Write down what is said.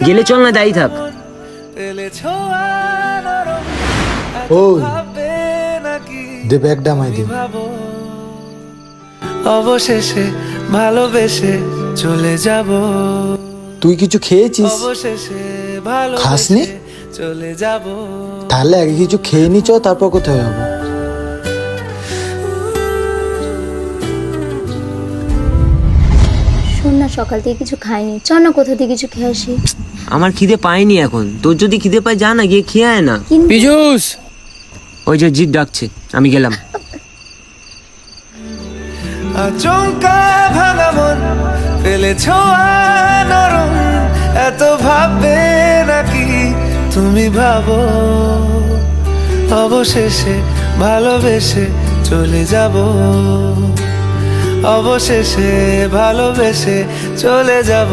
গেলে চল না, দায়ী থাক। ওই দে ব্যাগটা আমায় দে। অবশেষে ভালোবেসে চলে যাব, তুই কিছু খেয়েছিস? অবশেষে খাসনি? ভালোবেসে চলে যাব। তাহলে আগে কিছু খেয়ে নিচ, তারপর কোথায় যাবো? শোন না, সকাল থেকে কিছু খাইনি, চ না কোথা থেকে কিছু খেয়ে আসি। আমার খিদে পাইনি এখন, তোর যদি খিদে পায় যা না, গিয়ে খেয়ে আয় না। পীযূষ, ওই যে জিৎ ডাকছে, আমি গেলাম। আচমকা ভাঙা মন ফেলেছ নরম, এত ভাববে নাকি তুমি ভাবো, অবশেষে ভালোবেসে চলে যাব, অবশেষে ভালোবেসে চলে যাব।